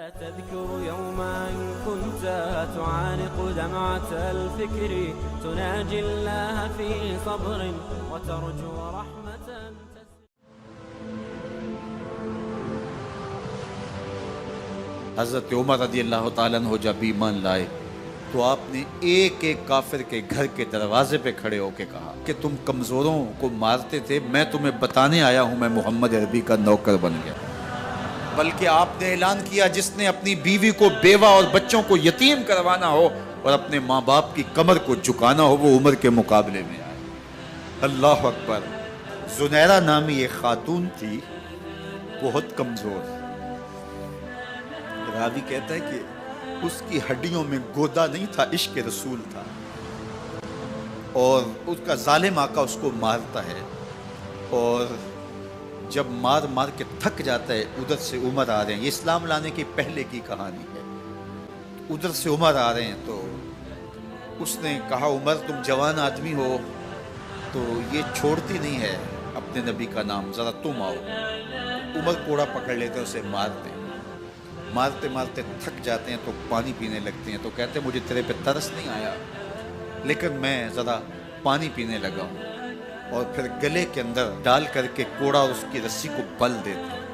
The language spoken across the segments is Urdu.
تذكر يوما كنت تعانق دمعة الفكر تناجي الله في صبر وترجو رحمة. حضرت عمر رضی اللہ تعالیٰ عنہ جب ایمان لائے تو آپ نے ایک ایک کافر کے گھر کے دروازے پہ کھڑے ہو کے کہا کہ تم کمزوروں کو مارتے تھے، میں تمہیں بتانے آیا ہوں میں محمد عربی کا نوکر بن گیا۔ بلکہ آپ نے اعلان کیا جس نے اپنی بیوی کو بیوہ اور بچوں کو یتیم کروانا ہو اور اپنے ماں باپ کی کمر کو جھکانا ہو وہ عمر کے مقابلے میں آئے۔ اللہ اکبر۔ زنیرہ نامی ایک خاتون تھی، بہت کمزور، راوی کہتا ہے کہ اس کی ہڈیوں میں گودا نہیں تھا، عشق رسول تھا، اور اس کا ظالم آقا اس کو مارتا ہے، اور جب مار مار کے تھک جاتا ہے ادھر سے عمر آ رہے ہیں، یہ اسلام لانے کے پہلے کی کہانی ہے، ادھر سے عمر آ رہے ہیں تو اس نے کہا عمر تم جوان آدمی ہو تو یہ چھوڑتی نہیں ہے اپنے نبی کا نام، ذرا تم آؤ۔ عمر کوڑا پکڑ لیتے اسے مارتے مارتے تھک جاتے ہیں تو پانی پینے لگتے ہیں، تو کہتے ہیں مجھے تیرے پہ ترس نہیں آیا لیکن میں ذرا پانی پینے لگا ہوں، اور پھر گلے کے اندر ڈال کر کے کوڑا اور اس کی رسی کو بل دیتے ہیں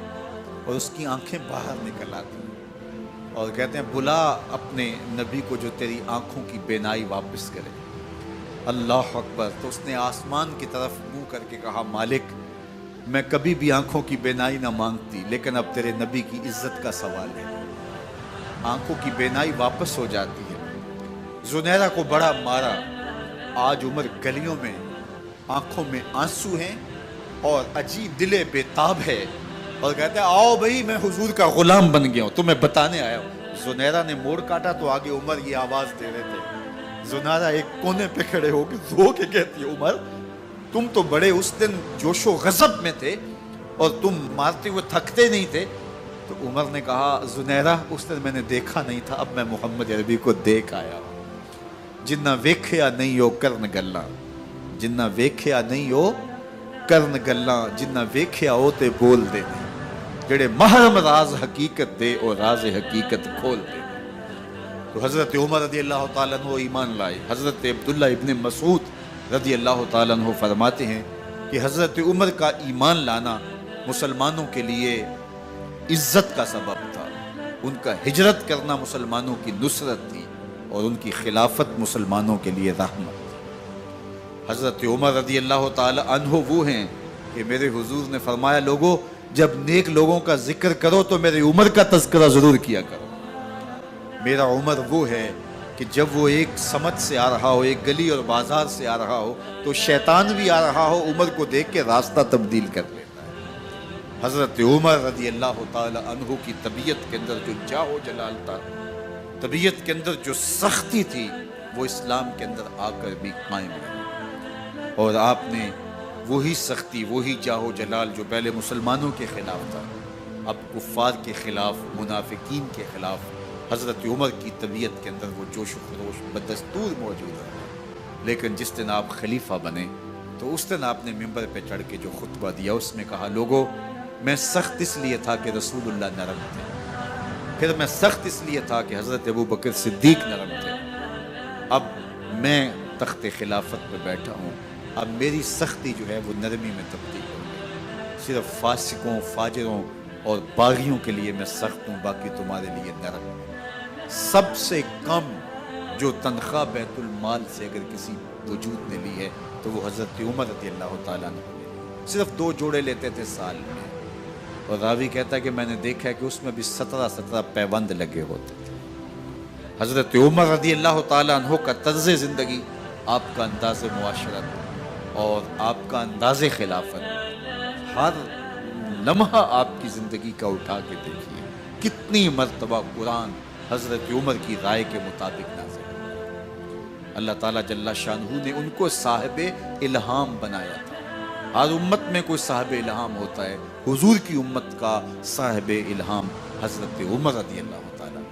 اور اس کی آنکھیں باہر نکل آتی ہیں اور کہتے ہیں بلا اپنے نبی کو جو تیری آنکھوں کی بینائی واپس کرے۔ اللہ اکبر۔ تو اس نے آسمان کی طرف منہ کر کے کہا مالک میں کبھی بھی آنکھوں کی بینائی نہ مانگتی لیکن اب تیرے نبی کی عزت کا سوال ہے۔ آنکھوں کی بینائی واپس ہو جاتی ہے۔ زنیرہ کو بڑا مارا، آج عمر گلیوں میں آنکھوں میں آنسو ہیں اور عجیب دل بے تاب ہے، اور کہتے ہیں آؤ بھئی میں حضور کا غلام بن گیا ہوں، تمہیں بتانے آیا ہوں۔ زنیرہ نے موڑ کاٹا تو آگے عمر یہ آواز دے رہے تھے۔ زنیرہ ایک کونے پہ کھڑے ہو کے رو کے کہتی ہے عمر تم تو بڑے اس دن جوش و غضب میں تھے اور تم مارتے ہوئے تھکتے نہیں تھے۔ تو عمر نے کہا زنیرہ اس دن میں نے دیکھا نہیں تھا، اب میں محمد عربی کو دیکھ آیا ہوں۔ جنہ ویکھیا نہیں ہو کرن گلاں، جنہ ویکھیا نہیں ہو کرن گلاں، جنہ ویکھیا ہو تے بول دے، جڑے محرم راز حقیقت دے اور راز حقیقت کھول دے۔ تو حضرت عمر رضی اللہ تعالیٰ عنہ ایمان لائے۔ حضرت عبداللہ ابن مسعود رضی اللہ تعالیٰ عنہ فرماتے ہیں کہ حضرت عمر کا ایمان لانا مسلمانوں کے لیے عزت کا سبب تھا، ان کا ہجرت کرنا مسلمانوں کی نصرت تھی اور ان کی خلافت مسلمانوں کے لیے رحمت تھی۔ حضرت عمر رضی اللہ تعالیٰ عنہ وہ ہیں کہ میرے حضور نے فرمایا لوگوں جب نیک لوگوں کا ذکر کرو تو میرے عمر کا تذکرہ ضرور کیا کرو۔ میرا عمر وہ ہے کہ جب وہ ایک سمت سے آ رہا ہو، ایک گلی اور بازار سے آ رہا ہو تو شیطان بھی آ رہا ہو عمر کو دیکھ کے راستہ تبدیل کر لیتا ہے۔ حضرت عمر رضی اللہ تعالی عنہ کی طبیعت کے اندر جو جاہ و جلال تھا، طبیعت کے اندر جو سختی تھی، وہ اسلام کے اندر آ کر بھی قائم رہی، اور آپ نے وہی سختی، وہی جاہ و جلال جو پہلے مسلمانوں کے خلاف تھا اب کفار کے خلاف، منافقین کے خلاف حضرت عمر کی طبیعت کے اندر وہ جوش و خروش بدستور موجود ہے۔ لیکن جس دن آپ خلیفہ بنے تو اس دن آپ نے ممبر پہ چڑھ کے جو خطبہ دیا اس میں کہا لوگوں میں سخت اس لیے تھا کہ رسول اللہ نرم تھے، پھر میں سخت اس لیے تھا کہ حضرت ابوبکر صدیق نرم تھے، اب میں تخت خلافت پہ بیٹھا ہوں، اب میری سختی جو ہے وہ نرمی میں تبدیل ہو گئی، صرف فاسقوں، فاجروں اور باغیوں کے لیے میں سخت ہوں، باقی تمہارے لیے نرم ہوں۔ سب سے کم جو تنخواہ بیت المال سے اگر کسی وجود نے لی ہے تو وہ حضرت عمر رضی اللہ تعالیٰ عنہ نے صرف 2 جوڑے لیتے تھے سال میں، اور راوی کہتا ہے کہ میں نے دیکھا ہے کہ اس میں بھی 17 پیوند لگے ہوتے تھے۔ حضرت عمر رضی اللہ تعالیٰ عنہ کا طرز زندگی، آپ کا انداز معاشرت اور آپ کا انداز خلافت، ہر لمحہ آپ کی زندگی کا اٹھا کے دیکھیے کتنی مرتبہ قرآن حضرت عمر کی رائے کے مطابق نازل ہے۔ اللہ تعالیٰ جل شانہ نے ان کو صاحب الہام بنایا تھا۔ ہر امت میں کوئی صاحب الہام ہوتا ہے، حضور کی امت کا صاحب الہام حضرت عمر رضی اللہ تعالیٰ،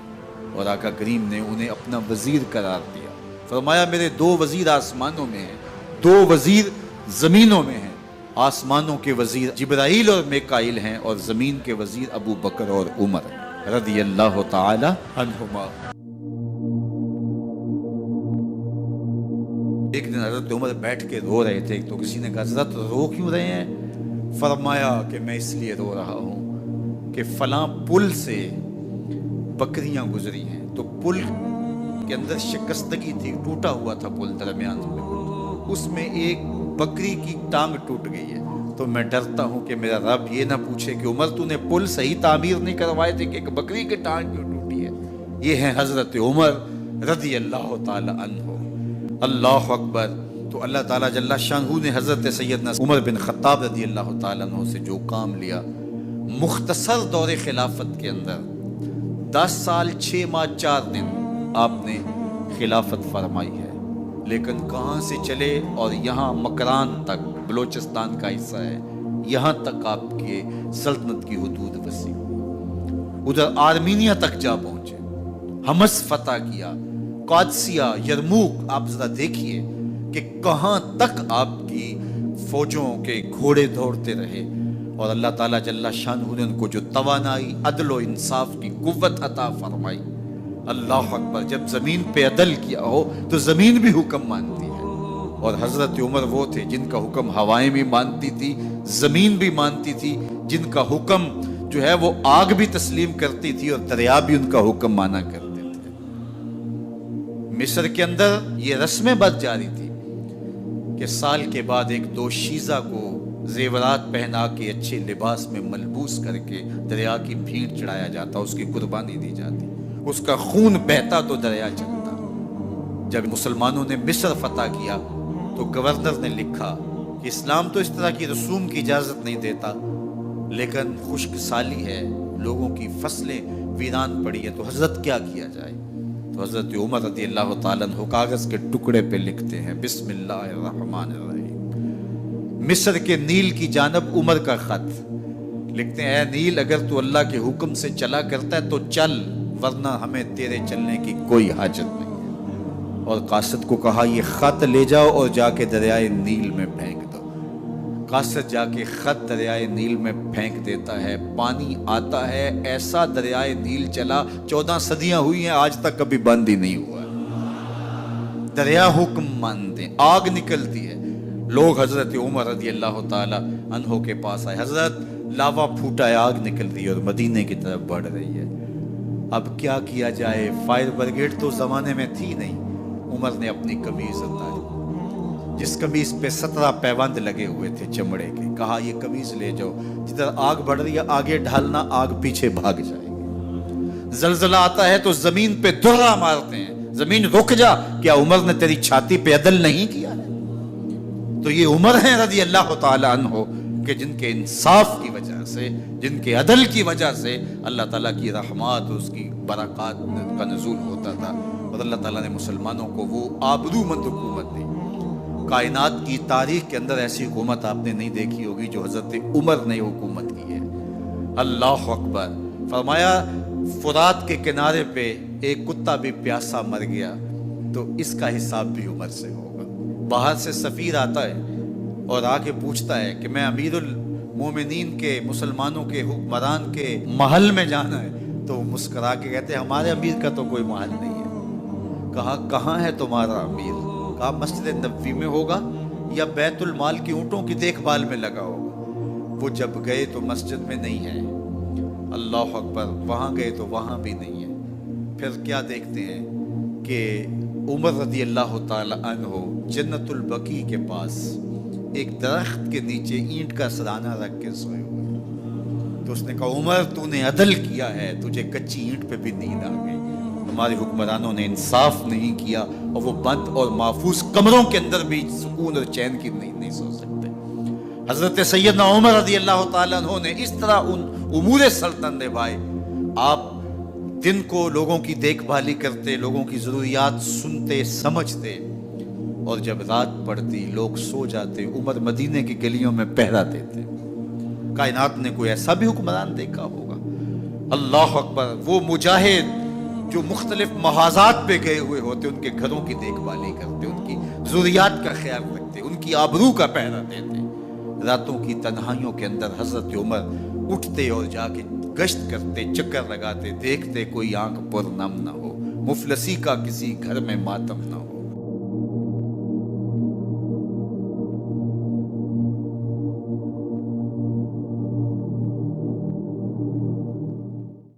اور آقا کریم نے انہیں اپنا وزیر قرار دیا۔ فرمایا میرے 2 وزیر آسمانوں میں ہیں، 2 وزیر زمینوں میں ہیں۔ آسمانوں کے وزیر جبرائیل اور میکائیل ہیں اور زمین کے وزیر ابو بکر اور عمر ہیں۔ رضی اللہ تعالی عنہما۔ ایک دن حضرت عمر بیٹھ کے رو رہے تھے، تو کسی نے کہا حضرت رو کیوں رہے ہیں؟ فرمایا کہ میں اس لیے رو رہا ہوں کہ فلاں پل سے بکریاں گزری ہیں، تو پل کے اندر شکستگی تھی، ٹوٹا ہوا تھا پل درمیان میں، اس میں ایک بکری کی ٹانگ ٹوٹ گئی ہے، تو میں ڈرتا ہوں کہ میرا رب یہ نہ پوچھے کہ عمر تو نے پل صحیح تعمیر نہیں کروائے تھے کہ ایک بکری کی ٹانگ کیوں ٹوٹی ہے۔ یہ ہیں حضرت عمر رضی اللہ تعالی عنہ۔ اللہ اکبر۔ تو اللہ تعالیٰ جل شانہ نے حضرت سیدنا عمر بن خطاب رضی اللہ تعالیٰ عنہ سے جو کام لیا، مختصر دور خلافت کے اندر 10 سال 6 ماہ 4 دن آپ نے خلافت فرمائی ہے، لیکن کہاں سے چلے اور یہاں مکران تک، بلوچستان کا حصہ ہے، یہاں تک آپ کے سلطنت کی حدود وسیع، ادھر آرمینیا تک جا پہنچے، حمص فتح کیا، قادسیہ، یرموک۔ آپ ذرا دیکھیے کہ کہاں تک آپ کی فوجوں کے گھوڑے دوڑتے رہے، اور اللہ تعالیٰ جل شانہ نے ان کو جو توانائی، عدل و انصاف کی قوت عطا فرمائی۔ اللہ اکبر۔ جب زمین پہ عدل کیا ہو تو زمین بھی حکم مانتی ہے، اور حضرت عمر وہ تھے جن کا حکم ہوائیں بھی مانتی تھی، زمین بھی مانتی تھی، جن کا حکم جو ہے وہ آگ بھی تسلیم کرتی تھی اور دریا بھی ان کا حکم مانا کرتے تھے۔ مصر کے اندر یہ رسمیں بد جاری تھی کہ سال کے بعد ایک دوشیزہ کو زیورات پہنا کے اچھے لباس میں ملبوس کر کے دریا کی بھیڑ چڑھایا جاتا، اس کی قربانی دی جاتی، اس کا خون بہتا تو دریا چلتا۔ جب مسلمانوں نے مصر فتح کیا تو گورنر نے لکھا کہ اسلام تو اس طرح کی رسوم کی اجازت نہیں دیتا، لیکن خشک سالی ہے، لوگوں کی فصلیں ویران پڑی ہے، تو حضرت کیا کیا جائے؟ تو حضرت عمر رضی اللہ تعالیٰ عنہ کاغذ کے ٹکڑے پہ لکھتے ہیں بسم اللہ الرحمن الرحیم، مصر کے نیل کی جانب عمر کا خط لکھتے ہیں، اے نیل اگر تو اللہ کے حکم سے چلا کرتا ہے تو چل، ورنہ ہمیں تیرے چلنے کی کوئی حاجت نہیں ہے۔ اور قاصد کو کہا یہ خط لے جاؤ اور جا کے دریائے نیل میں پھینک دو۔ قاصد جا کے خط دریائے نیل میں پھینک دیتا ہے، پانی آتا ہے، ایسا دریائے نیل چلا 14 صدیاں ہوئی ہیں آج تک کبھی بند ہی نہیں ہوا۔ دریا حکم مانتے، آگ نکلتی ہے، لوگ حضرت عمر رضی اللہ تعالی عنہ کے پاس آئے، حضرت لاوا پھوٹا ہے، آگ نکل رہی ہے اور مدینے کی طرف بڑھ رہی ہے، اب کیا کیا جائے؟ فائر بریگیڈ تو زمانے میں تھی نہیں۔ عمر نے اپنی قمیض اتاری، جس قمیض پہ 17 پیوند لگے ہوئے تھے چمڑے کے، کہا یہ قمیض لے جاؤ، جدھر آگ بڑھ رہی ہے آگے ڈھالنا، آگ پیچھے بھاگ جائے گی۔ زلزلہ آتا ہے تو زمین پہ درہ مارتے ہیں، زمین رک جا، کیا عمر نے تیری چھاتی پہ عدل نہیں کیا ہے؟ تو یہ عمر ہیں رضی اللہ تعالی عنہ کہ جن کے انصاف کی وجہ سے، جن کے عدل کی وجہ سے اللہ تعالیٰ کی رحمات، اس کی برکات کا نزول ہوتا تھا، اور اللہ تعالیٰ نے مسلمانوں کو وہ آبرو مند حکومت دی۔ کائنات کی تاریخ کے اندر ایسی حکومت آپ نے نہیں دیکھی ہوگی جو حضرت عمر نے حکومت کی ہے۔ اللہ اکبر۔ فرمایا فرات کے کنارے پہ ایک کتا بھی پیاسا مر گیا تو اس کا حساب بھی عمر سے ہوگا۔ باہر سے سفیر آتا ہے اور آ کے پوچھتا ہے کہ میں امیر المومنین کے، مسلمانوں کے حکمران کے محل میں جانا ہے، تو مسکرا کے کہتے ہیں ہمارے امیر کا تو کوئی محل نہیں ہے۔ کہا کہاں ہے تمہارا امیر؟ کہا مسجد نبوی میں ہوگا یا بیت المال کی اونٹوں کی دیکھ بھال میں لگا ہوگا۔ وہ جب گئے تو مسجد میں نہیں ہے، اللہ اکبر، وہاں گئے تو وہاں بھی نہیں ہے۔ پھر کیا دیکھتے ہیں کہ عمر رضی اللہ تعالی عنہ جنت البقیع کے پاس ایک درخت کے نیچے اینٹ کا سرانہ رکھ کے سوئے ہوئے، تو اس نے کہا عمر تو نے عدل کیا ہے، تجھے کچی اینٹ پہ بھی نیند آ گئی، ہمارے حکمرانوں نے انصاف نہیں کیا، اور وہ بند اور محفوظ کمروں کے اندر بھی سکون اور چین کی نہیں سو سکتے۔ حضرت سیدنا عمر رضی اللہ تعالیٰ عنہ نے اس طرح ان امور سلطنت نبھائے۔ آپ دن کو لوگوں کی دیکھ بھالی کرتے، لوگوں کی ضروریات سنتے سمجھتے، اور جب رات پڑتی لوگ سو جاتے، عمر مدینے کی گلیوں میں پہرا دیتے۔ کائنات نے کوئی ایسا بھی حکمران دیکھا ہوگا؟ اللہ اکبر۔ وہ مجاہد جو مختلف محاذات پہ گئے ہوئے ہوتے، ان کے گھروں کی دیکھ بھالی کرتے، ان کی ضروریات کا خیال رکھتے، ان کی آبرو کا پہرا دیتے۔ راتوں کی تنہائیوں کے اندر حضرت عمر اٹھتے اور جا کے گشت کرتے، چکر لگاتے، دیکھتے کوئی آنکھ پر نم نہ ہو، مفلسی کا کسی گھر میں ماتم نہ ہو۔